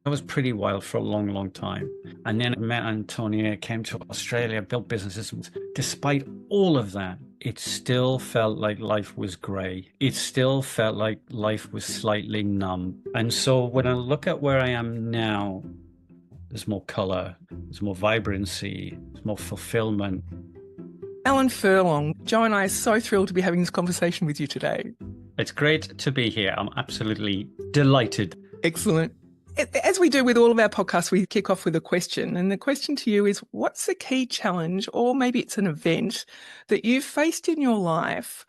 was pretty wild for a long, long time. And then I met Antonia, came to Australia, built businesses. Despite all of that, it still felt like life was grey. It still felt like life was slightly numb. And so when I look at where I am now, there's more colour, there's more vibrancy, there's more fulfillment. Alan Furlong, Joe and I are so thrilled to be having this conversation with you today. It's great to be here. I'm absolutely delighted. Excellent. As we do with all of our podcasts, we kick off with a question. And the question to you is, what's the key challenge, or maybe it's an event, that you've faced in your life?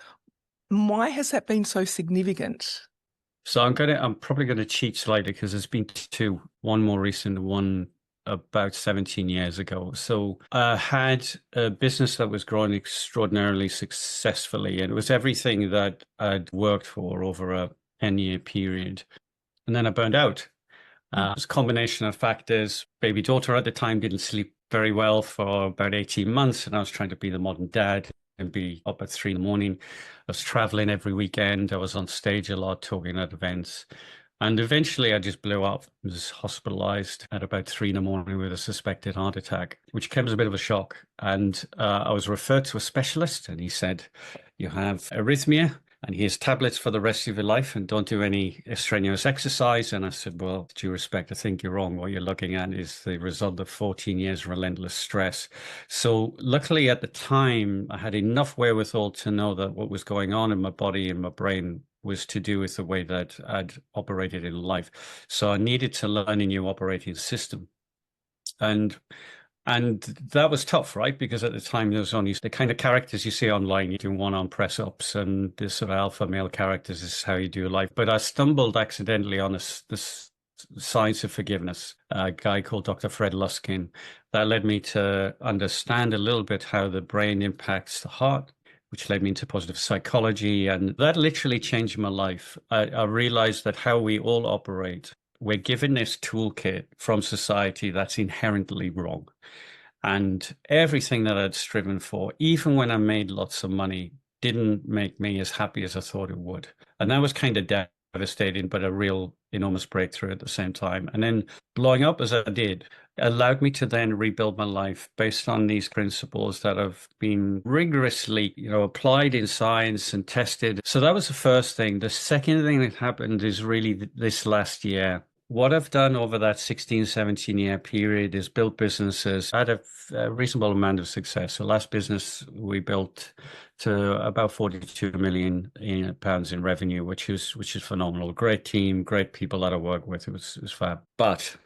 Why has that been so significant? So I'm probably going to cheat slightly because there's been two, one more recent, one about 17 years ago. So I had a business that was growing extraordinarily successfully, and it was everything that I'd worked for over a 10-year period. And then I burned out. It was a combination of factors. Baby daughter at the time didn't sleep very well for about 18 months, and I was trying to be the modern dad and be up at 3 a.m. I was traveling every weekend. I was on stage a lot, talking at events. And eventually I just blew up. I was hospitalised at about 3 a.m. with a suspected heart attack, which came as a bit of a shock. And I was referred to a specialist, and he said, "You have arrhythmia, and here's tablets for the rest of your life, and don't do any strenuous exercise." And I said, "Well, with due respect, I think you're wrong. What you're looking at is the result of 14 years relentless stress." So luckily at the time, I had enough wherewithal to know that what was going on in my body and my brain was to do with the way that I'd operated in life. So I needed to learn a new operating system. And that was tough, right? Because at the time, there was only the kind of characters you see online. You're doing one-arm press-ups, and this sort of alpha male characters is how you do life. But I stumbled accidentally on this science of forgiveness, a guy called Dr. Fred Luskin, that led me to understand a little bit how the brain impacts the heart, which led me into positive psychology. And that literally changed my life. I realized that how we all operate, we're given this toolkit from society that's inherently wrong. And everything that I'd striven for, even when I made lots of money, didn't make me as happy as I thought it would. And that was kind of devastating, but a real enormous breakthrough at the same time. And then blowing up as I did allowed me to then rebuild my life based on these principles that have been rigorously, applied in science and tested. So that was the first thing. The second thing that happened is really this last year. What I've done over that 16, 17-year period is built businesses. I had a reasonable amount of success. The last business we built to about 42 million pounds in revenue, which is phenomenal. Great team, great people that I work with. It was fab. But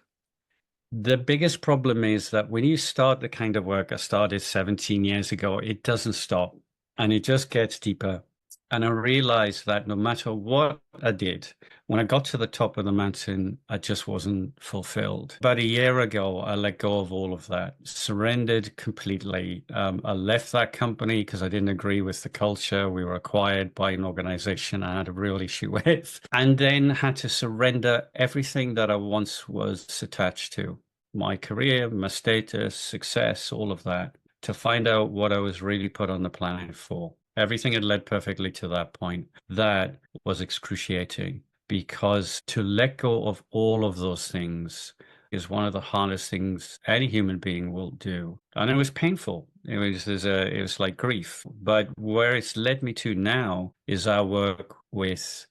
the biggest problem is that when you start the kind of work I started 17 years ago, it doesn't stop, and it just gets deeper. And I realized that no matter what I did, when I got to the top of the mountain, I just wasn't fulfilled. About a year ago, I let go of all of that, surrendered completely. I left that company because I didn't agree with the culture. We were acquired by an organization I had a real issue with, and then had to surrender everything that I once was attached to, my career, my status, success, all of that, to find out what I was really put on the planet for. Everything had led perfectly to that point. That was excruciating, because to let go of all of those things is one of the hardest things any human being will do. And it was painful. It was like grief. But where it's led me to now is I work with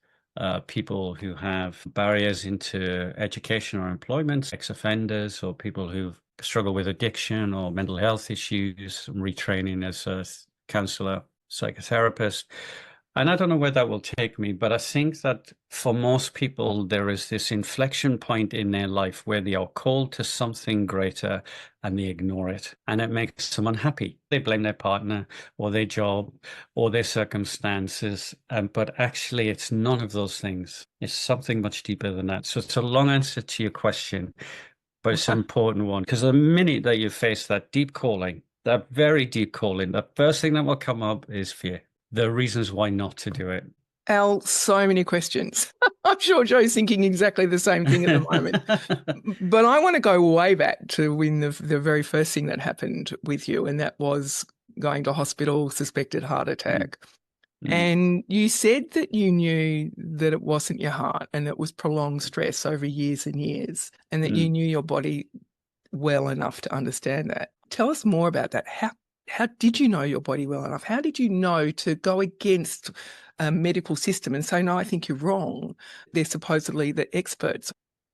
people who have barriers into education or employment, ex-offenders, or people who struggle with addiction or mental health issues, retraining as a counselor, psychotherapist. And I don't know where that will take me, but I think that for most people, there is this inflection point in their life where they are called to something greater and they ignore it. And it makes them unhappy. They blame their partner or their job or their circumstances. But actually, it's none of those things. It's something much deeper than that. So it's a long answer to your question, but it's an important one, because the minute that you face that deep calling, that very deep calling, the first thing that will come up is fear. The reasons why not to do it. Al, so many questions. I'm sure Joe's thinking exactly the same thing at the moment. But I want to go way back to when the very first thing that happened with you, and that was going to hospital, suspected heart attack. Mm, And you said that you knew that it wasn't your heart and it was prolonged stress over years and years, and that you mm. knew your body well enough to understand that. Tell us more about that. How did you know your body well enough? How did you know to go against a medical system and say, no, I think you're wrong? They're supposedly the experts.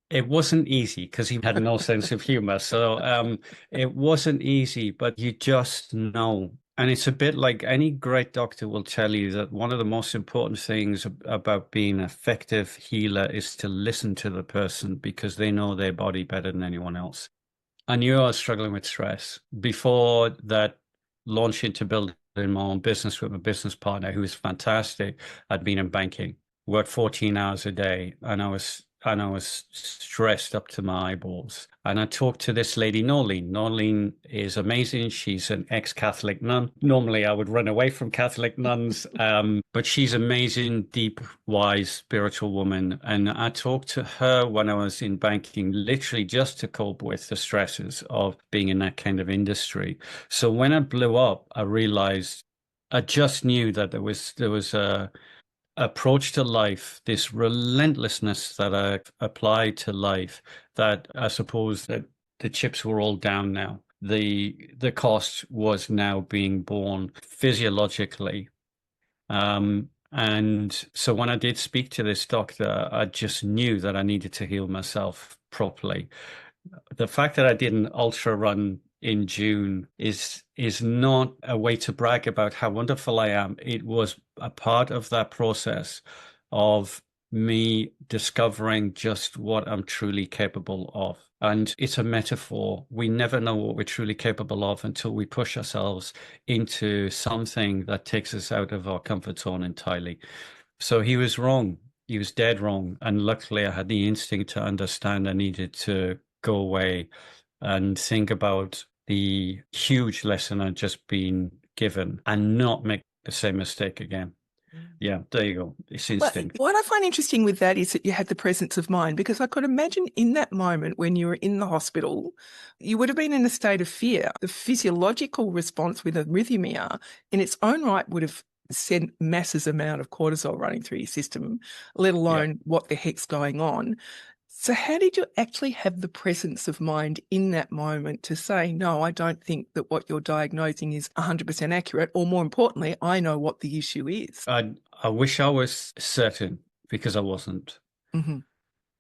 It wasn't easy because he had no sense of humor. So it wasn't easy, but you just know. And it's a bit like any great doctor will tell you that one of the most important things about being an effective healer is to listen to the person because they know their body better than anyone else. I knew I was struggling with stress. Before that launch into building my own business with my business partner, who was fantastic, I'd been in banking, worked 14 hours a day, and I was stressed up to my eyeballs. And I talked to this lady, Norleen. Norleen is amazing. She's an ex-Catholic nun. Normally, I would run away from Catholic nuns, but she's amazing, deep, wise, spiritual woman. And I talked to her when I was in banking, literally just to cope with the stresses of being in that kind of industry. So when I blew up, I realized I just knew that there was a approach to life, this relentlessness that I applied to life, that I suppose that the chips were all down now. The cost was now being borne physiologically. And so when I did speak to this doctor, I just knew that I needed to heal myself properly. The fact that I did an ultra run in June is not a way to brag about how wonderful I am. It was a part of that process of me discovering just what I'm truly capable of. And it's a metaphor. We never know what we're truly capable of until we push ourselves into something that takes us out of our comfort zone entirely. So he was wrong. He was dead wrong. And luckily, I had the instinct to understand I needed to go away and think about the huge lesson I'd just been given and not make the same mistake again. Yeah, there you go. It's Well, instinct. what I find interesting with that is that you had the presence of mind, because I could imagine in that moment when you were in the hospital, you would have been in a state of fear. The physiological response with arrhythmia in its own right would have sent masses amount of cortisol running through your system, let Yeah. alone what the heck's going on. So how did you actually have the presence of mind in that moment to say, no, I don't think that what you're diagnosing is 100% accurate, or more importantly, I know what the issue is? I wish I was certain because I wasn't. Hmm.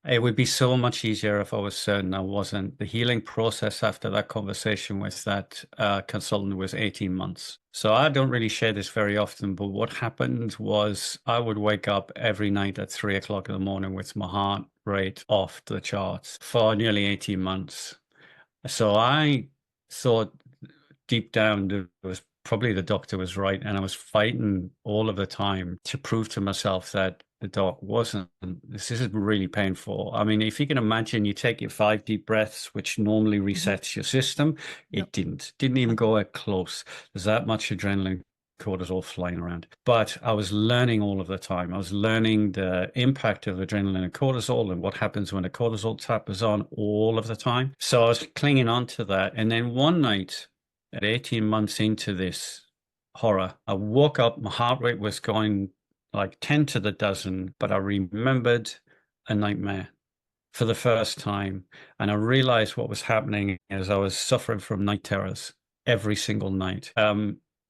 It would be so much easier if I was certain I wasn't. The healing process after that conversation with that consultant was 18 months. So I don't really share this very often, but what happened was I would wake up every night at 3 o'clock in the morning with my heart rate off the charts for nearly 18 months. So I thought deep down there was probably the doctor was right, and I was fighting all of the time to prove to myself that the doc wasn't. This is really painful. I mean, if you can imagine, you take your 5 deep breaths, which normally Hmm. resets your system. Yep. It didn't even go close. There's that much adrenaline, cortisol flying around. But I was learning all of the time. I was learning the impact of adrenaline and cortisol and what happens when the cortisol tap is on all of the time. So I was clinging on to that. And then one night, at 18 months into this horror, I woke up, my heart rate was going like 10 to the dozen, but I remembered a nightmare for the first time. And I realized what was happening as I was suffering from night terrors every single night.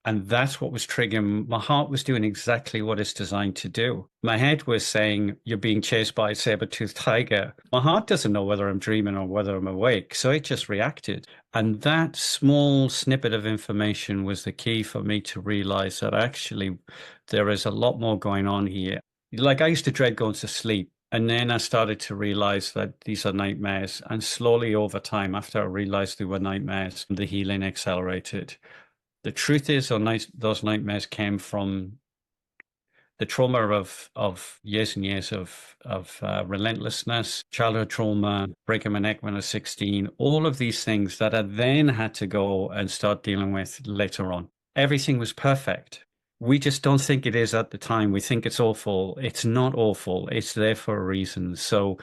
And that's what was triggering. My heart was doing exactly what it's designed to do. My head was saying, you're being chased by a saber-toothed tiger. My heart doesn't know whether I'm dreaming or whether I'm awake. So it just reacted. And that small snippet of information was the key for me to realize that actually there is a lot more going on here. Like I used to dread going to sleep. And then I started to realize that these are nightmares. And slowly over time, after I realized they were nightmares, the healing accelerated. The truth is, those nightmares came from the trauma of years and years of relentlessness, childhood trauma, breaking my neck when I was 16, all of these things that I then had to go and start dealing with later on. Everything was perfect. We just don't think it is at the time. We think it's awful. It's not awful. It's there for a reason. So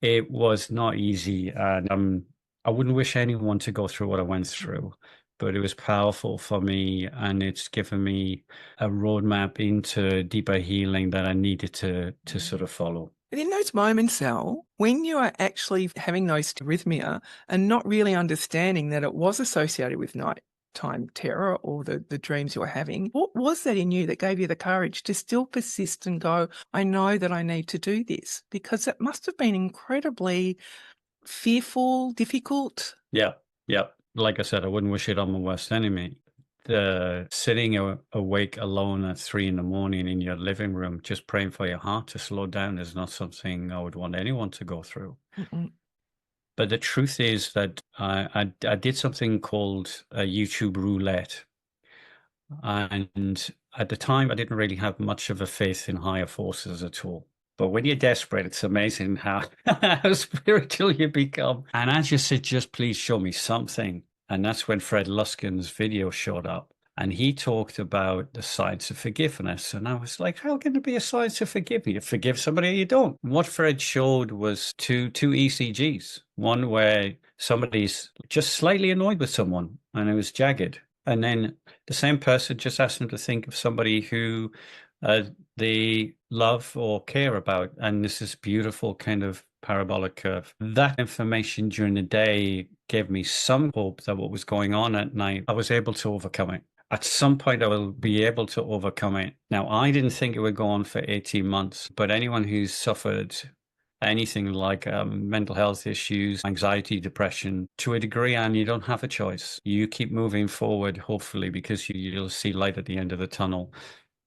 it was not easy. And I wouldn't wish anyone to go through what I went through. but it was powerful for me, and it's given me a roadmap into deeper healing that I needed to sort of follow. And in those moments, Al, when you are actually having those arrhythmia and not really understanding that it was associated with nighttime terror or the dreams you were having, what was that in you that gave you the courage to still persist and go, I know that I need to do this? Because it must have been incredibly fearful, difficult. Yeah, yeah. Like I said, I wouldn't wish it on my worst enemy. The sitting awake alone at 3 in the morning in your living room, just praying for your heart to slow down, is not something I would want anyone to go through. Mm-mm. But the truth is that I did something called a YouTube roulette. And at the time, I didn't really have much of a faith in higher forces at all. But when you're desperate, it's amazing how spiritual you become. And I just said, just please show me something. And that's when Fred Luskin's video showed up. And he talked about the science of forgiveness. And I was like, how can there be a science of forgiving? You forgive somebody or you don't. What Fred showed was two ECGs. One where somebody's just slightly annoyed with someone and it was jagged. And then the same person just asked them to think of somebody who they love or care about. And this is beautiful kind of parabolic curve. That information during the day gave me some hope that what was going on at night, I was able to overcome it. At some point, I will be able to overcome it. Now, I didn't think it would go on for 18 months, but anyone who's suffered anything like mental health issues, anxiety, depression, to a degree, and you don't have a choice. You keep moving forward, hopefully, because you'll see light at the end of the tunnel.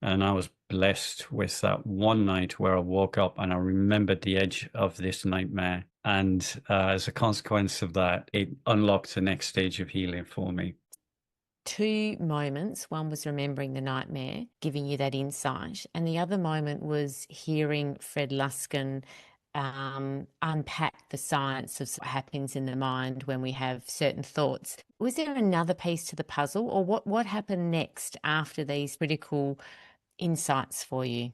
And I was blessed with that one night where I woke up and I remembered the edge of this nightmare. And as a consequence of that, it unlocked the next stage of healing for me. Two moments. One was remembering the nightmare, giving you that insight. And the other moment was hearing Fred Luskin unpack the science of what happens in the mind when we have certain thoughts. Was there another piece to the puzzle, or what happened next after these critical insights for you?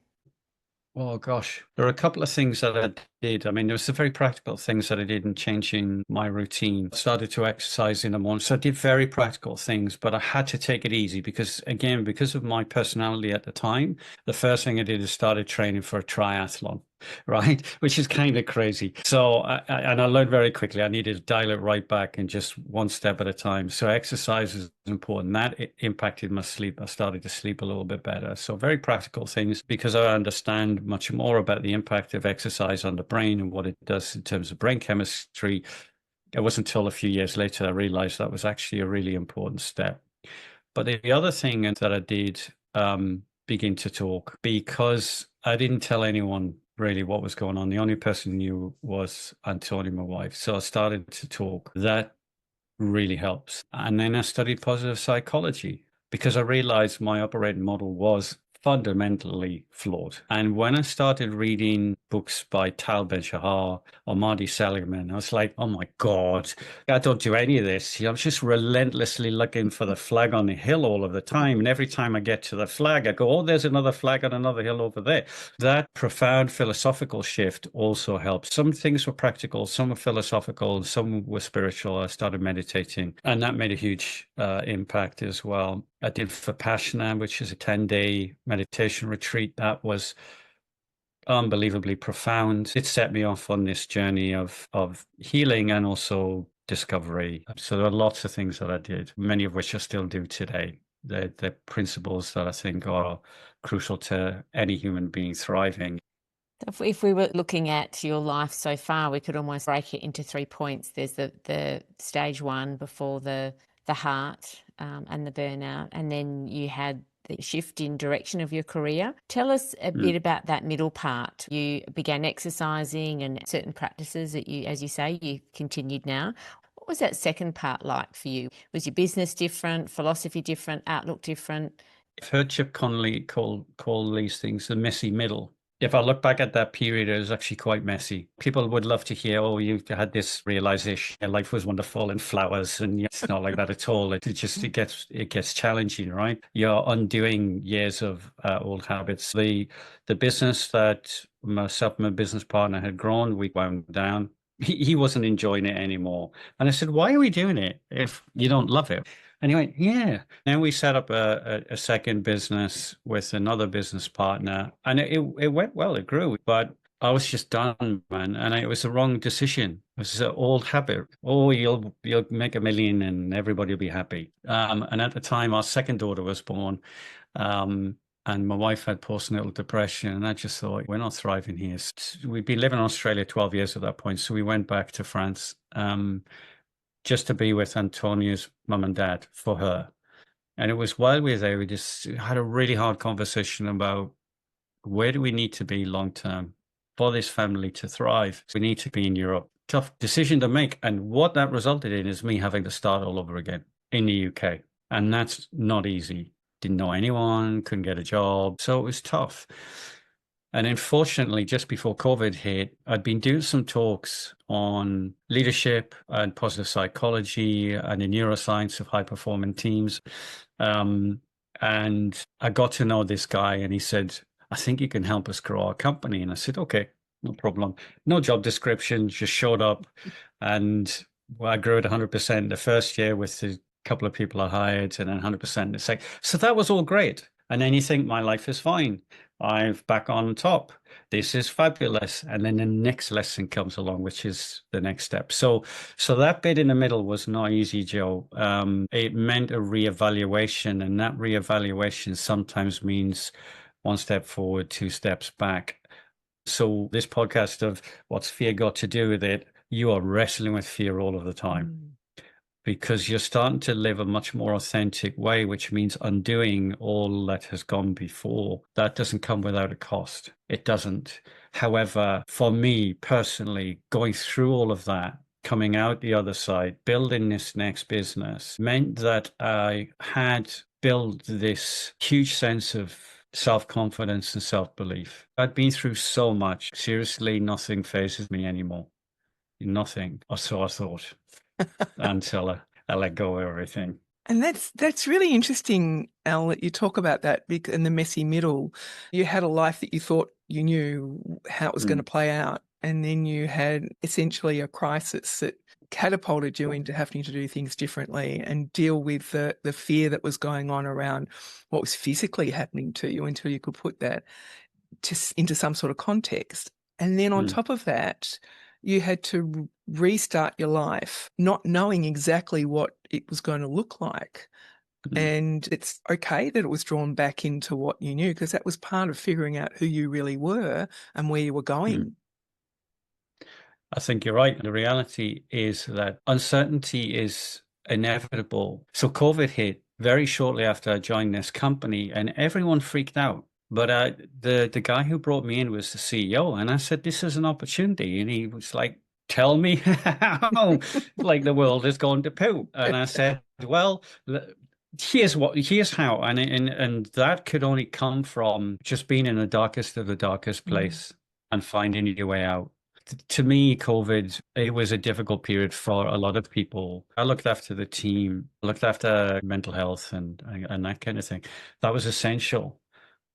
Oh gosh, there are a couple of things that I did. I mean, there was some very practical things that I did in changing my routine. I started to exercise in the morning. So I did very practical things, but I had to take it easy because, again, because of my personality at the time, the first thing I did is started training for a triathlon, right? Which is kind of crazy. So, and I learned very quickly, I needed to dial it right back and just one step at a time. So exercise is important. That impacted my sleep. I started to sleep a little bit better. So very practical things because I understand much more about the impact of exercise on the brain and what it does in terms of brain chemistry. It wasn't until a few years later I realized that was actually a really important step. But the other thing that I did begin to talk because I didn't tell anyone really what was going on. The only person who knew was Antonia, my wife. So I started to talk. That really helps. And then I studied positive psychology because I realized my operating model was fundamentally flawed. And when I started reading books by Tal Ben-Shahar or Marty Seligman, I was like, oh my God, I don't do any of this. I'm just relentlessly looking for the flag on the hill all of the time. And every time I get to the flag, I go, oh, there's another flag on another hill over there. That profound philosophical shift also helps. Some things were practical, some were philosophical, some were spiritual. I started meditating, and that made a huge impact as well. I did Vipassana, which is a 10-day meditation retreat. That was unbelievably profound. It set me off on this journey of healing and also discovery. So there are lots of things that I did, many of which I still do today. The principles that I think are crucial to any human being thriving. If we were looking at your life so far, we could almost break it into 3 points. There's the stage one before the heart and the burnout, and then you had the shift in direction of your career. Tell us a bit about that middle part. You began exercising and certain practices that you, as you say, you continued now. What was that second part like for you? Was your business different, philosophy different, outlook different? I've heard Chip Conley call these things the messy middle. If I look back at that period, it was actually quite messy. People would love to hear, oh, you had this realization, your life was wonderful and flowers, and it's not like that at all. It gets challenging, right? You're undoing years of old habits. The business that myself and my business partner had grown, we wound down. He wasn't enjoying it anymore. And I said, why are we doing it if you don't love it? And he went, yeah. Then we set up a second business with another business partner, and it went well. It grew, but I was just done, man, and it was the wrong decision. It was an old habit. Oh, you'll make 1 million and everybody will be happy. And at the time, our second daughter was born, and my wife had postnatal depression, and I just thought, we're not thriving here. We'd been living in Australia 12 years at that point, so we went back to France. Just to be with Antonia's mum and dad for her. And it was while we were there, we just had a really hard conversation about where do we need to be long term for this family to thrive. We need to be in Europe. Tough decision to make. And what that resulted in is me having to start all over again in the UK. And that's not easy. Didn't know anyone, couldn't get a job. So it was tough. And unfortunately, just before COVID hit, I'd been doing some talks on leadership and positive psychology and the neuroscience of high-performing teams. And I got to know this guy, and he said, I think you can help us grow our company. And I said, okay, no problem. No job description, just showed up. And I grew at 100% the first year with the couple of people I hired, and then 100% the second. So that was all great. And then you think, my life is fine. I'm back on top. This is fabulous. And then the next lesson comes along, which is the next step. So that bit in the middle was not easy, Joe. It meant a reevaluation, and that reevaluation sometimes means one step forward, two steps back. So this podcast of what's fear got to do with it, you are wrestling with fear all of the time. Because you're starting to live a much more authentic way, which means undoing all that has gone before. That doesn't come without a cost. It doesn't. However, for me personally, going through all of that, coming out the other side, building this next business meant that I had built this huge sense of self-confidence and self-belief. I'd been through so much. Seriously, nothing phases me anymore. Nothing. Or so I thought. Until I let go of everything. And that's really interesting, Al, that you talk about that in the messy middle. You had a life that you thought you knew how it was going to play out, and then you had essentially a crisis that catapulted you into having to do things differently and deal with the fear that was going on around what was physically happening to you until you could put that into some sort of context. And then on top of that, you had to restart your life, not knowing exactly what it was going to look like. And it's okay that it was drawn back into what you knew, because that was part of figuring out who you really were and where you were going. I think you're right. The reality is that uncertainty is inevitable. So COVID hit very shortly after I joined this company, and everyone freaked out. But the guy who brought me in was the CEO, and I said, this is an opportunity. And he was like, tell me how, like the world is going to poop. And I said, well, here's how. And that could only come from just being in the darkest of the darkest place and finding your way out. To me, COVID, it was a difficult period for a lot of people. I looked after the team, looked after mental health and that kind of thing. That was essential,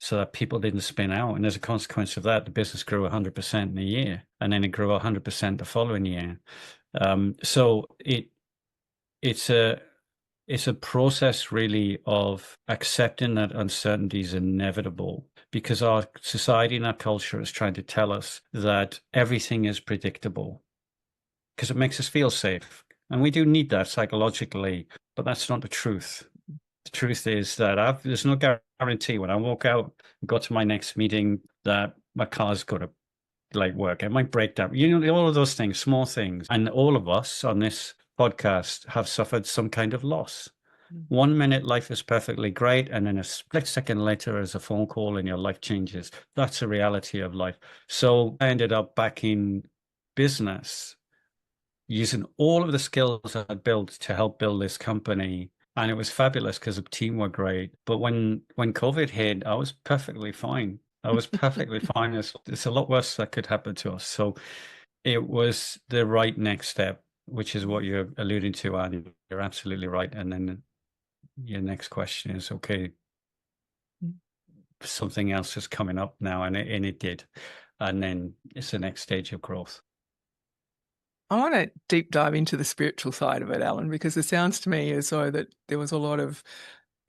so that people didn't spin out. And as a consequence of that, the business grew 100% in a year, and then it grew 100% the following year. So it's a process really of accepting that uncertainty is inevitable, because our society and our culture is trying to tell us that everything is predictable because it makes us feel safe. And we do need that psychologically, but that's not the truth. The truth is that there's no guarantee when I walk out and go to my next meeting that my car's going to work. It might break down. All of those things, small things. And all of us on this podcast have suffered some kind of loss. 1 minute life is perfectly great, and then a split second later there's a phone call and your life changes. That's a reality of life. So I ended up back in business using all of the skills I built to help build this company. And it was fabulous because the team were great. But when COVID hit, I was perfectly fine. I was perfectly fine. It's a lot worse that could happen to us. So it was the right next step, which is what you're alluding to, Annie. You're absolutely right. And then your next question is, okay, something else is coming up now, and it did. And then it's the next stage of growth. I want to deep dive into the spiritual side of it, Alan, because it sounds to me as though that there was a lot of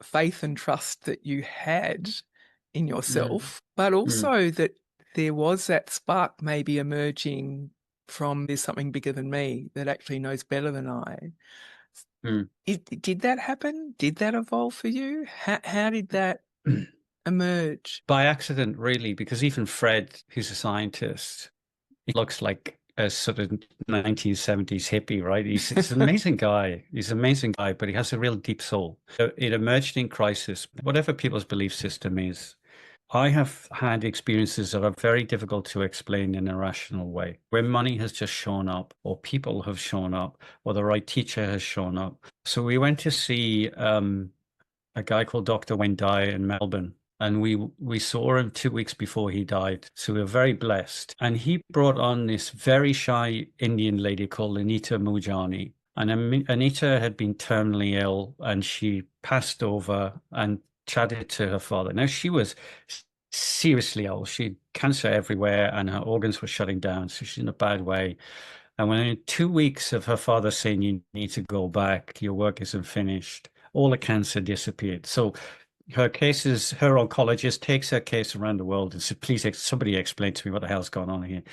faith and trust that you had in Mm, yourself, but mm, also that there was that spark maybe emerging from there's something bigger than me that actually knows better than I. mm. Did that happen? Did that evolve for you? How did that emerge? By accident, really, because even Fred, who's a scientist, he looks like a sort of 1970s hippie, right? He's an amazing guy. He's an amazing guy, but he has a real deep soul. It emerged in crisis, whatever people's belief system is. I have had experiences that are very difficult to explain in a rational way, where money has just shown up, or people have shown up, or the right teacher has shown up. So we went to see a guy called Dr. Wayne Dyer in Melbourne. And we saw him 2 weeks before he died. So we were very blessed. And he brought on this very shy Indian lady called Anita Mujani. And Anita had been terminally ill and she passed over and chatted to her father. Now, she was seriously ill. She had cancer everywhere and her organs were shutting down. So she's in a bad way. And within 2 weeks of her father saying, you need to go back, your work isn't finished, all the cancer disappeared. So her oncologist takes her case around the world and said, please, somebody explain to me what the hell's going on here.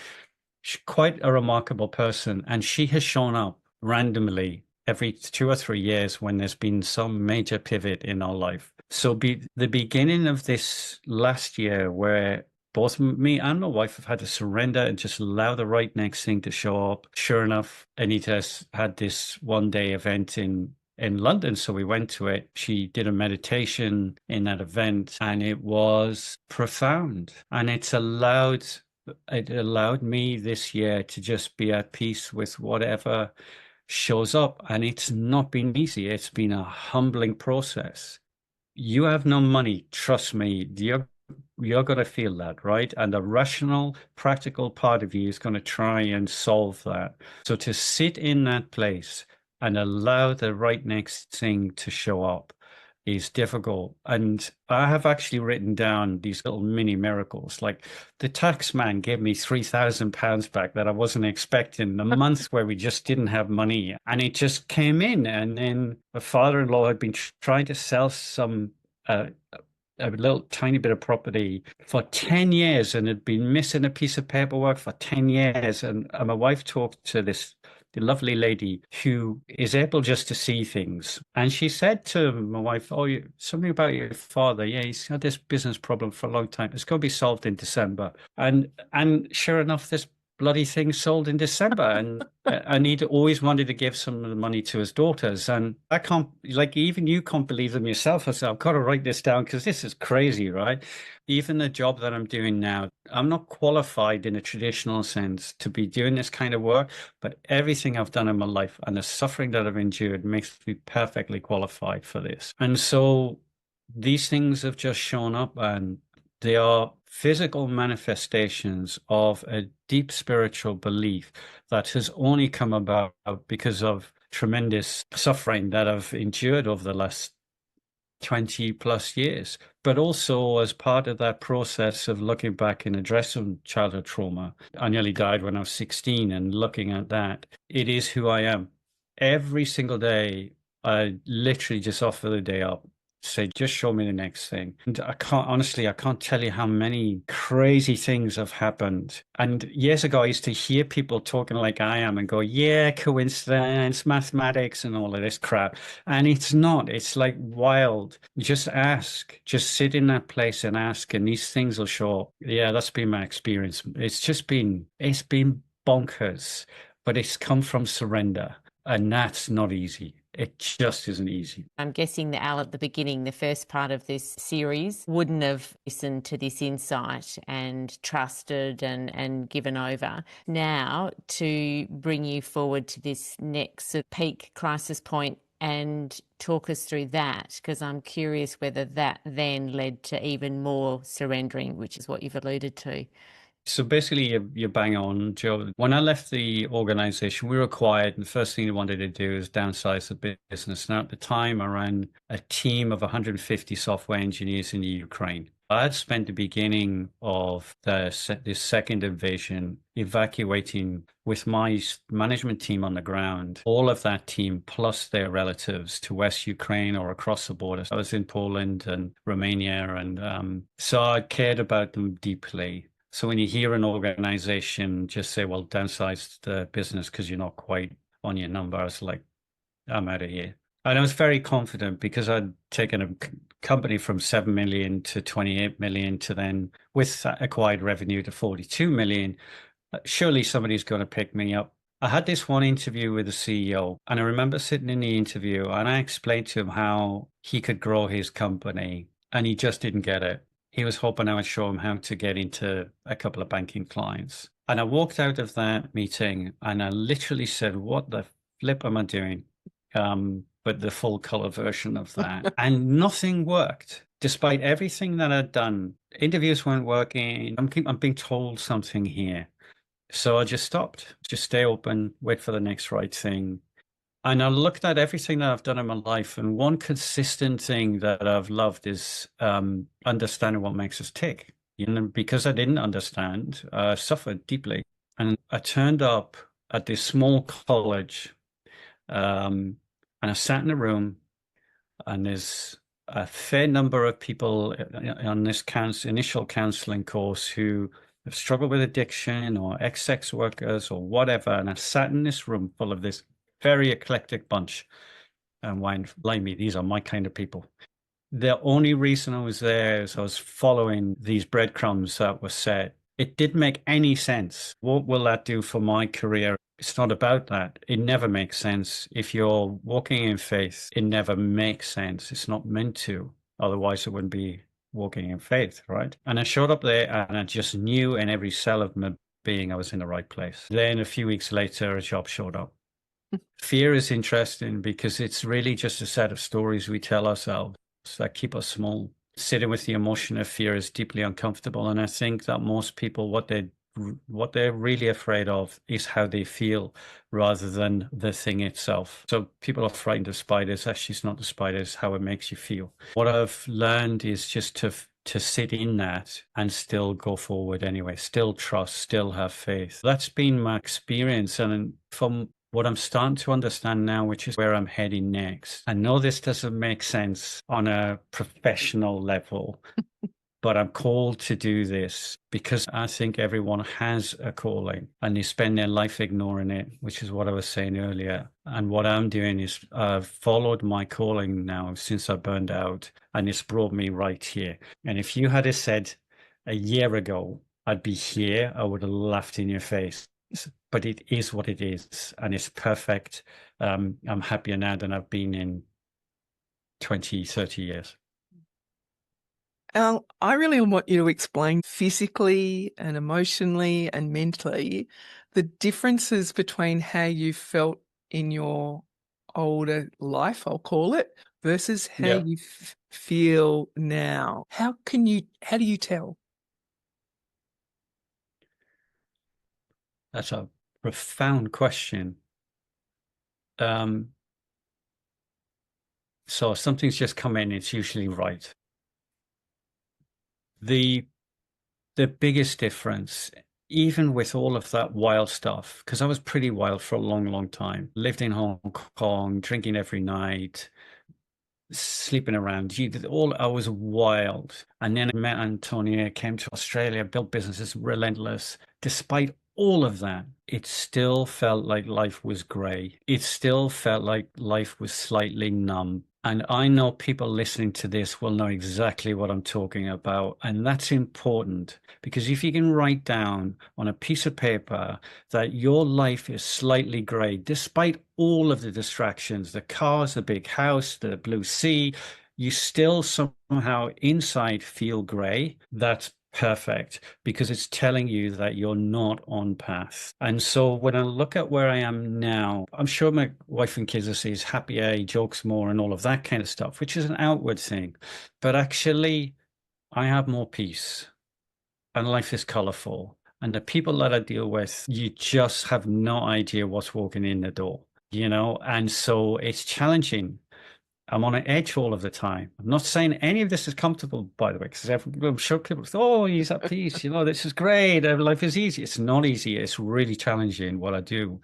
She's quite a remarkable person. And she has shown up randomly every 2 or 3 years when there's been some major pivot in our life. So the beginning of this last year where both me and my wife have had to surrender and just allow the right next thing to show up. Sure enough, Anita's had this one-day event in London, so we went to it. She did a meditation in that event, and it was profound. And it allowed me this year to just be at peace with whatever shows up. And it's not been easy. It's been a humbling process. You have no money, trust me. You're going to feel that, right? And the rational, practical part of you is going to try and solve that. So to sit in that place and allow the right next thing to show up is difficult. And I have actually written down these little mini miracles. Like the tax man gave me £3,000 back that I wasn't expecting the month where we just didn't have money. And it just came in. And then my father-in-law had been trying to sell a little tiny bit of property for 10 years and had been missing a piece of paperwork for 10 years. And my wife talked to the lovely lady who is able just to see things. And she said to my wife, oh, something about your father. Yeah, he's had this business problem for a long time. It's going to be solved in December. And sure enough, this bloody thing sold in December. And he'd always wanted to give some of the money to his daughters. And I can't, like, even you can't believe them yourself. I said, I've got to write this down because this is crazy, right? Even the job that I'm doing now, I'm not qualified in a traditional sense to be doing this kind of work, but everything I've done in my life and the suffering that I've endured makes me perfectly qualified for this. And so these things have just shown up and they are physical manifestations of a deep spiritual belief that has only come about because of tremendous suffering that I've endured over the last 20 plus years, but also as part of that process of looking back and addressing childhood trauma. I nearly died when I was 16, and looking at that, it is who I am. Every single day, I literally just offer the day up, say, just show me the next thing. And I can't tell you how many crazy things have happened. And years ago, I used to hear people talking like I am and go, yeah, coincidence, mathematics, and all of this crap. And it's not, it's like wild. Just ask, just sit in that place and ask, and these things will show up. Yeah, that's been my experience. It's been bonkers, but it's come from surrender. And that's not easy. It just isn't easy. I'm guessing that Al, at the beginning, the first part of this series, wouldn't have listened to this insight and trusted and given over. Now, to bring you forward to this next peak crisis point and talk us through that, because I'm curious whether that then led to even more surrendering, which is what you've alluded to. So basically, you're bang on, Joe. When I left the organization, we were acquired, and the first thing they wanted to do is downsize the business. Now, at the time, I ran a team of 150 software engineers in the Ukraine. I had spent the beginning of this second invasion evacuating with my management team on the ground, all of that team plus their relatives to West Ukraine or across the border. I was in Poland and Romania, and so I cared about them deeply. So when you hear an organization just say, well, downsize the business because you're not quite on your number, I was like, I'm out of here. And I was very confident because I'd taken a company from 7 million to 28 million to then with acquired revenue to 42 million. Surely somebody's going to pick me up. I had this one interview with the CEO, and I remember sitting in the interview and I explained to him how he could grow his company, and he just didn't get it. He was hoping I would show him how to get into a couple of banking clients. And I walked out of that meeting and I literally said, what the flip am I doing? But the full color version of that. And nothing worked. Despite everything that I'd done, interviews weren't working. I'm being told something here. So I just stopped. Just stay open, wait for the next right thing. And I looked at everything that I've done in my life, and one consistent thing that I've loved is understanding what makes us tick. You know, because I didn't understand, I suffered deeply. And I turned up at this small college, and I sat in a room, and there's a fair number of people on this initial counseling course who have struggled with addiction or ex-sex workers or whatever. And I sat in this room full of this very eclectic bunch. And wine, like me, these are my kind of people. The only reason I was there is I was following these breadcrumbs that were set. It didn't make any sense. What will that do for my career? It's not about that. It never makes sense. If you're walking in faith, it never makes sense. It's not meant to. Otherwise, it wouldn't be walking in faith, right? And I showed up there and I just knew in every cell of my being I was in the right place. Then a few weeks later, a job showed up. Fear is interesting because it's really just a set of stories we tell ourselves that keep us small. Sitting with the emotion of fear is deeply uncomfortable. And I think that most people, what they're really afraid of is how they feel rather than the thing itself. So people are frightened of spiders. Actually, it's not the spiders, how it makes you feel. What I've learned is just to sit in that and still go forward anyway, still trust, still have faith. That's been my experience. And from what I'm starting to understand now, which is where I'm heading next. I know this doesn't make sense on a professional level, but I'm called to do this because I think everyone has a calling and they spend their life ignoring it, which is what I was saying earlier. And what I'm doing is I've followed my calling now since I burned out, and it's brought me right here. And if you had said a year ago, I'd be here, I would have laughed in your face. But it is what it is, and it's perfect. I'm happier now than I've been in 20, 30 years. Al, I really want you to explain physically and emotionally and mentally the differences between how you felt in your older life, I'll call it, versus how you feel now. How do you tell? That's a profound question. So if something's just come in, it's usually right. The biggest difference, even with all of that wild stuff, because I was pretty wild for a long, long time, lived in Hong Kong, drinking every night, sleeping around. I was wild. And then I met Antonia, came to Australia, built businesses, relentless. Despite all of that, it still felt like life was grey. It still felt like life was slightly numb. And I know people listening to this will know exactly what I'm talking about. And that's important because if you can write down on a piece of paper that your life is slightly grey, despite all of the distractions, the cars, the big house, the blue sea, you still somehow inside feel grey. That's perfect because it's telling you that you're not on path. And so when I look at where I am now, I'm sure my wife and kids will say he's happier, he jokes more and all of that kind of stuff, which is an outward thing. But actually, I have more peace and life is colorful. And the people that I deal with, you just have no idea what's walking in the door, you know? And so it's challenging. I'm on an edge all of the time. I'm not saying any of this is comfortable, by the way, because I'm sure people say, oh, he's at peace. This is great. Life is easy. It's not easy. It's really challenging what I do.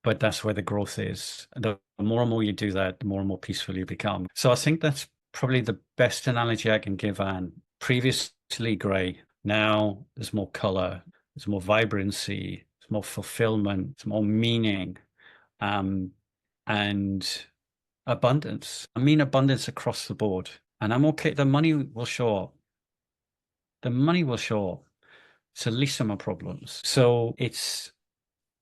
But that's where the growth is. The more and more you do that, the more and more peaceful you become. So I think that's probably the best analogy I can give, Anne. Previously grey, now there's more color, there's more vibrancy, there's more fulfillment, there's more meaning, and abundance. I mean abundance across the board. And I'm okay. The money will show up. The money will show up. It's the least of my problems. So it's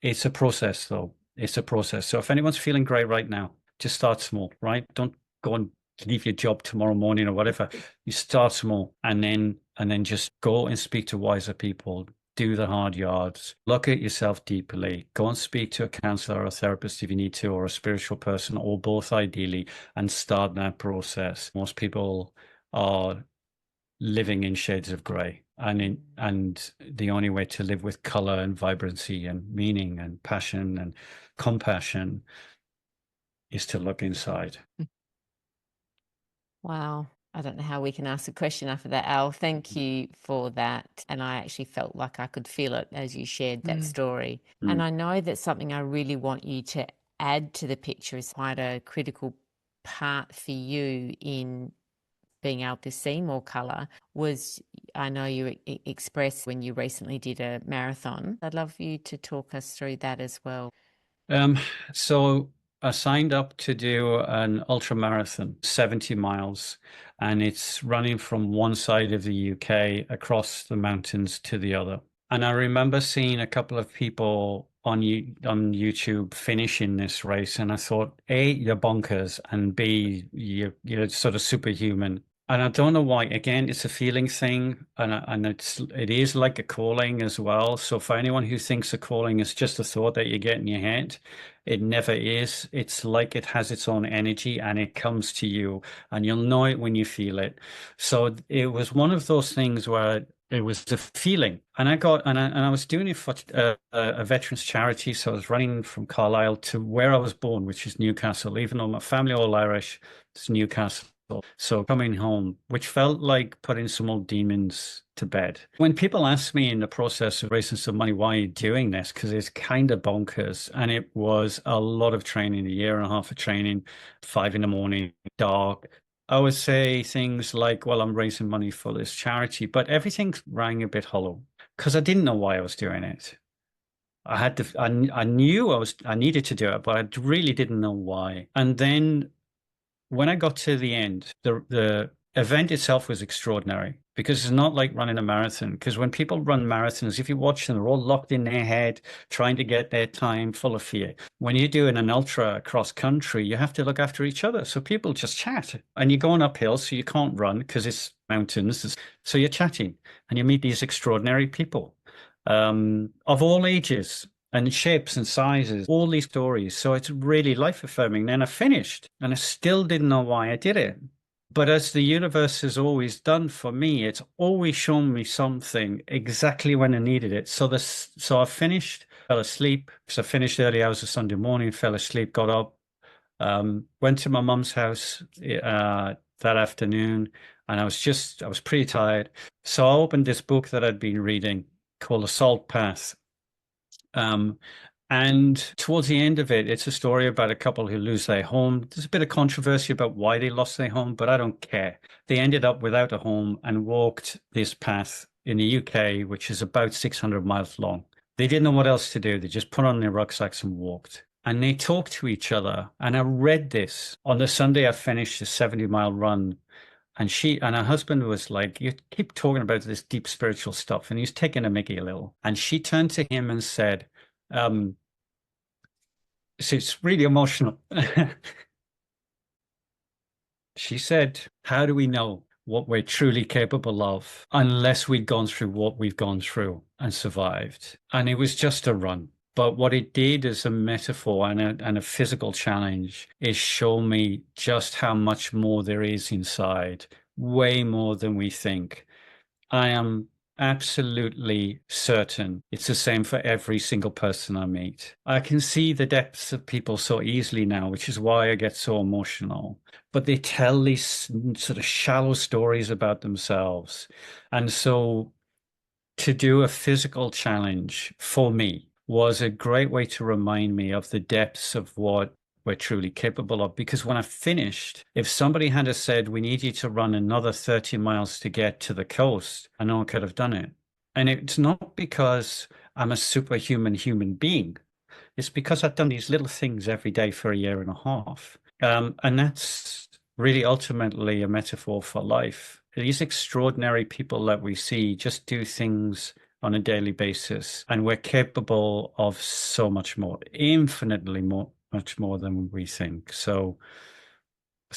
a process, though. It's a process. So if anyone's feeling great right now, just start small, right? Don't go and leave your job tomorrow morning or whatever. You start small, and then just go and speak to wiser people. Do the hard yards. Look at yourself deeply. Go and speak to a counselor or a therapist if you need to, or a spiritual person, or both ideally, and start that process. Most people are living in shades of grey, and the only way to live with color and vibrancy and meaning and passion and compassion is to look inside. Wow. I don't know how we can ask a question after that, Al. Thank you for that. And I actually felt like I could feel it as you shared that story. And I know that something I really want you to add to the picture is quite a critical part for you in being able to see more colour was, I know you expressed when you recently did a marathon. I'd love you to talk us through that as well. So I signed up to do an ultra marathon, 70 miles, and it's running from one side of the UK across the mountains to the other. And I remember seeing a couple of people on YouTube finishing this race, and I thought, A, you're bonkers, and B, you're sort of superhuman. And I don't know why. Again, it's a feeling thing, and it is like a calling as well. So for anyone who thinks a calling is just a thought that you get in your head, it never is. It's like it has its own energy, and it comes to you, and you'll know it when you feel it. So it was one of those things where it was a feeling, and I was doing it for a veterans charity. So I was running from Carlisle to where I was born, which is Newcastle. Even though my family are all Irish, it's Newcastle. So coming home, which felt like putting some old demons to bed. When people ask me in the process of raising some money, why are you doing this? Because it's kind of bonkers. And it was a lot of training, a year and a half of training, 5 a.m, dark. I would say things like, well, I'm raising money for this charity, but everything rang a bit hollow because I didn't know why I was doing it. I knew I needed to do it, but I really didn't know why. And then when I got to the end, the event itself was extraordinary because it's not like running a marathon. Because when people run marathons, if you watch them, they're all locked in their head, trying to get their time, full of fear. When you're doing an ultra cross country, you have to look after each other. So people just chat, and you're going uphill, so you can't run because it's mountains. So you're chatting, and you meet these extraordinary people of all ages and shapes and sizes, all these stories. So it's really life affirming. Then I finished, and I still didn't know why I did it. But as the universe has always done for me, it's always shown me something exactly when I needed it. So I finished, fell asleep. So I finished early hours of Sunday morning, fell asleep, got up, went to my mum's house that afternoon, and I was pretty tired. So I opened this book that I'd been reading called The Salt Path. And towards the end of it, it's a story about a couple who lose their home. There's a bit of controversy about why they lost their home, but I don't care. They ended up without a home and walked this path in the UK, which is about 600 miles long. They didn't know what else to do. They just put on their rucksacks and walked. And they talked to each other. And I read this on the Sunday I finished the 70-mile run. And her husband was like, you keep talking about this deep spiritual stuff. And he's taking a mickey a little. And she turned to him and said, so it's really emotional. She said, how do we know what we're truly capable of unless we'd gone through what we've gone through and survived? And it was just a run. But what it did as a metaphor and a physical challenge is show me just how much more there is inside, way more than we think. I am absolutely certain it's the same for every single person I meet. I can see the depths of people so easily now, which is why I get so emotional. But they tell these sort of shallow stories about themselves. And so to do a physical challenge for me was a great way to remind me of the depths of what we're truly capable of. Because when I finished, if somebody had have said, we need you to run another 30 miles to get to the coast, I know I could have done it. And it's not because I'm a superhuman human being. It's because I've done these little things every day for a year and a half. And that's really ultimately a metaphor for life. These extraordinary people that we see just do things on a daily basis, and we're capable of so much more, infinitely more, much more than we think. So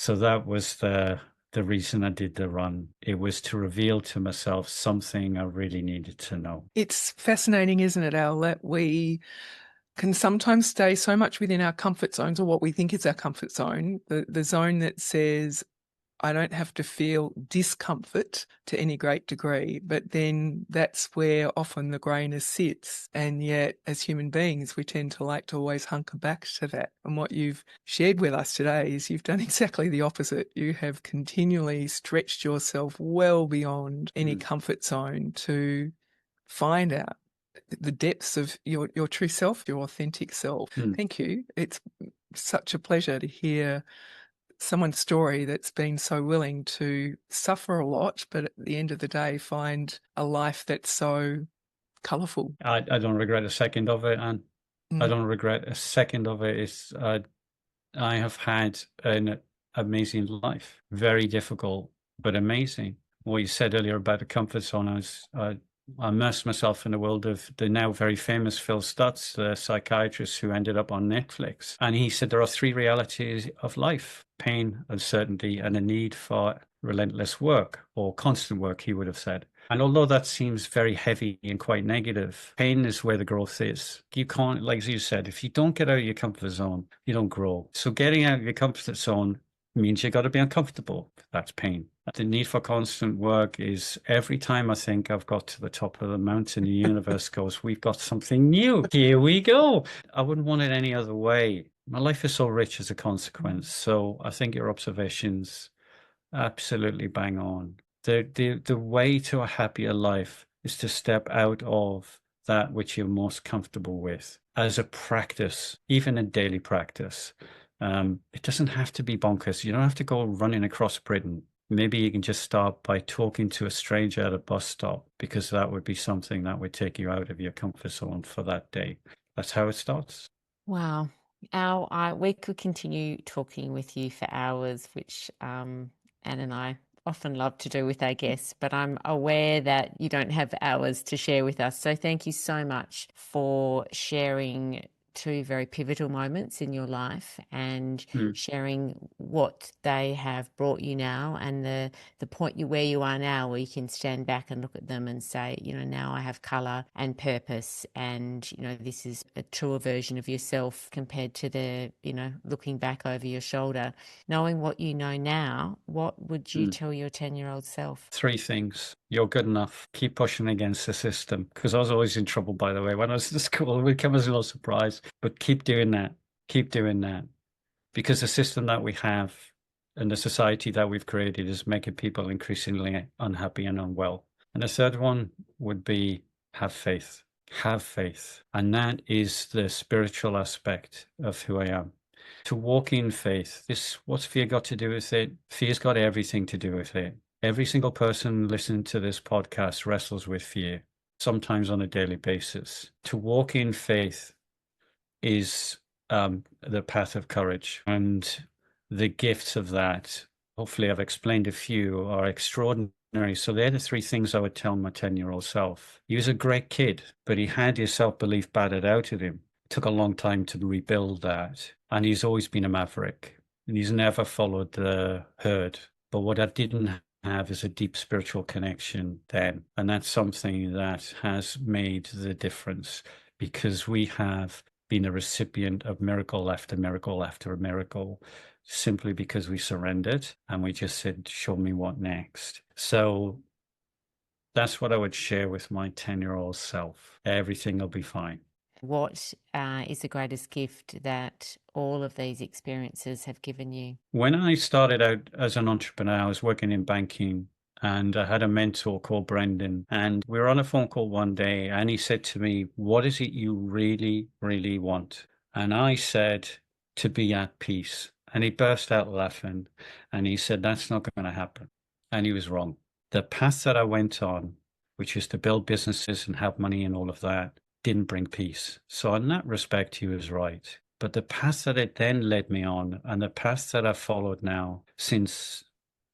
that was the reason I did the run. It was to reveal to myself something I really needed to know. It's fascinating, isn't it, Al, that we can sometimes stay so much within our comfort zones, or what we think is our comfort zone, the zone that says, I don't have to feel discomfort to any great degree, but then that's where often the greyness sits. And yet, as human beings, we tend to like to always hunker back to that. And what you've shared with us today is you've done exactly the opposite. You have continually stretched yourself well beyond any comfort zone to find out the depths of your true self, your authentic self. Thank you. It's such a pleasure to hear someone's story that's been so willing to suffer a lot, but at the end of the day, find a life that's so colourful. I don't regret a second of it, and I don't regret a second of it. It's I have had an amazing life, very difficult but amazing. What you said earlier about the comfort zone, I immersed myself in the world of the now very famous Phil Stutz, the psychiatrist who ended up on Netflix. And he said there are three realities of life: pain, uncertainty, and a need for relentless work, or constant work, he would have said. And although that seems very heavy and quite negative, pain is where the growth is. You can't, like you said, if you don't get out of your comfort zone, you don't grow. So getting out of your comfort zone means you got to be uncomfortable. That's pain. The need for constant work is every time I think I've got to the top of the mountain, the universe goes, we've got something new. Here we go. I wouldn't want it any other way. My life is so rich as a consequence. So I think your observations absolutely bang on. The way to a happier life is to step out of that which you're most comfortable with as a practice, even a daily practice. It doesn't have to be bonkers. You don't have to go running across Britain. Maybe you can just start by talking to a stranger at a bus stop, because that would be something that would take you out of your comfort zone for that day. That's how it starts. Wow. Al, we could continue talking with you for hours, which Anne and I often love to do with our guests, but I'm aware that you don't have hours to share with us. So thank you so much for sharing two very pivotal moments in your life and sharing what they have brought you now, and the point where you are now, where you can stand back and look at them and say, now I have colour and purpose, and this is a truer version of yourself compared to the looking back over your shoulder. Knowing what you know now, what would you tell your 10-year-old self? Three things. You're good enough. Keep pushing against the system. Because I was always in trouble, by the way, when I was in school. It would come as a little surprise. But keep doing that. Keep doing that. Because the system that we have and the society that we've created is making people increasingly unhappy and unwell. And the third one would be have faith. Have faith. And that is the spiritual aspect of who I am. To walk in faith, what's fear got to do with it? Fear's got everything to do with it. Every single person listening to this podcast wrestles with fear, sometimes on a daily basis. To walk in faith is the path of courage. And the gifts of that, hopefully I've explained a few, are extraordinary. So they're the three things I would tell my 10-year-old self. He was a great kid, but he had his self-belief battered out of him. It took a long time to rebuild that. And he's always been a maverick. And he's never followed the herd. But what I didn't have is a deep spiritual connection then. And that's something that has made the difference, because we have been a recipient of miracle after miracle after miracle, simply because we surrendered and we just said, show me what next. So That's what I would share with my 10-year-old self. Everything will be fine. What is the greatest gift that all of these experiences have given you? When I started out as an entrepreneur, I was working in banking, and I had a mentor called Brendan, and we were on a phone call one day, and he said to me, "What is it you really, really want?" And I said, "To be at peace." And he burst out laughing, and he said, "That's not going to happen." And he was wrong. The path that I went on, which is to build businesses and have money and all of that, didn't bring peace. So in that respect, he was right. But the path that it then led me on, and the path that I've followed now since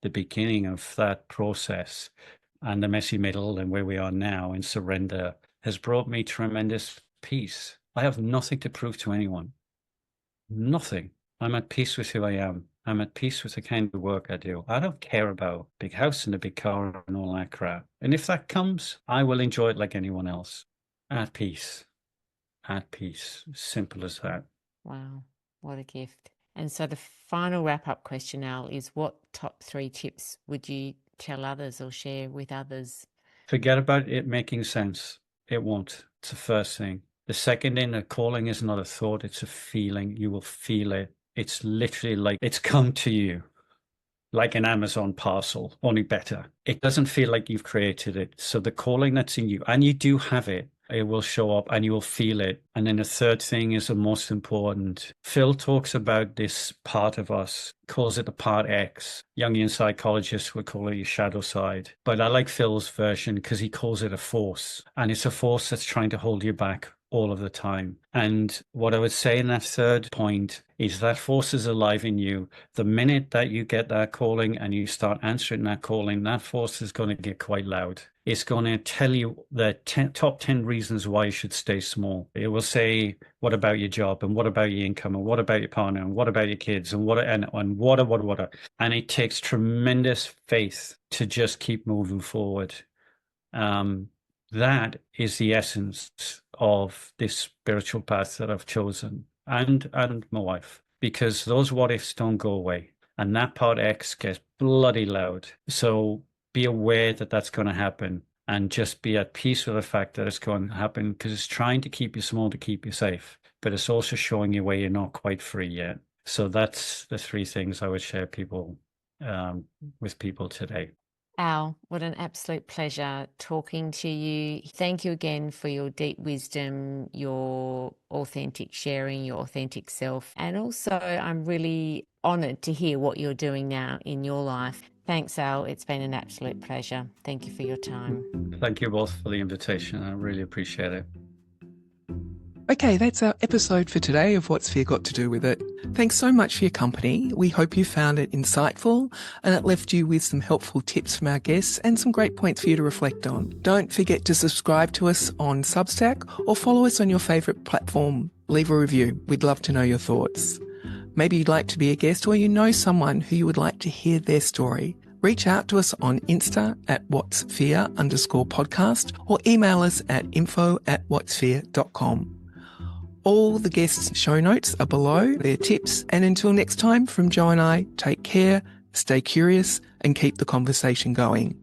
the beginning of that process, and the messy middle and where we are now in surrender, has brought me tremendous peace. I have nothing to prove to anyone. Nothing. I'm at peace with who I am. I'm at peace with the kind of work I do. I don't care about big house and a big car and all that crap. And if that comes, I will enjoy it like anyone else. At peace. At peace. Simple as that. Wow, what a gift. And so the final wrap-up question, Al, is what top 3 tips would you tell others or share with others? Forget about it making sense. It won't. It's the first thing. The second thing, a calling is not a thought, it's a feeling. You will feel it. It's literally like it's come to you, like an Amazon parcel, only better. It doesn't feel like you've created it. So the calling that's in you, and you do have it, it will show up and you will feel it. And then the third thing is the most important. Phil talks about this part of us, calls it the part X. Jungian psychologists would call it your shadow side. But I like Phil's version because he calls it a force. And it's a force that's trying to hold you back all of the time. And what I would say in that third point is that force is alive in you. The minute that you get that calling and you start answering that calling, that force is going to get quite loud. It's going to tell you the top 10 reasons why you should stay small. It will say, what about your job? And what about your income? And what about your partner? And what about your kids? And what. And it takes tremendous faith to just keep moving forward. That is the essence of this spiritual path that I've chosen, and my wife, because those what ifs don't go away, and that part X gets bloody loud. So be aware that that's going to happen, and just be at peace with the fact that it's going to happen, because it's trying to keep you small to keep you safe, but it's also showing you where you're not quite free yet. So that's the 3 things I would share with people today. Al, what an absolute pleasure talking to you. Thank you again for your deep wisdom, your authentic sharing, your authentic self. And also, I'm really honoured to hear what you're doing now in your life. Thanks, Al. It's been an absolute pleasure. Thank you for your time. Thank you both for the invitation. I really appreciate it. Okay, that's our episode for today of What's Fear Got to Do with It. Thanks so much for your company. We hope you found it insightful and it left you with some helpful tips from our guests and some great points for you to reflect on. Don't forget to subscribe to us on Substack or follow us on your favourite platform. Leave a review. We'd love to know your thoughts. Maybe you'd like to be a guest or you know someone who you would like to hear their story. Reach out to us on Insta at whatsfear_podcast or email us at info@whatsfear.com. All the guests' show notes are below, their tips, and until next time, from Jo and I, take care, stay curious, and keep the conversation going.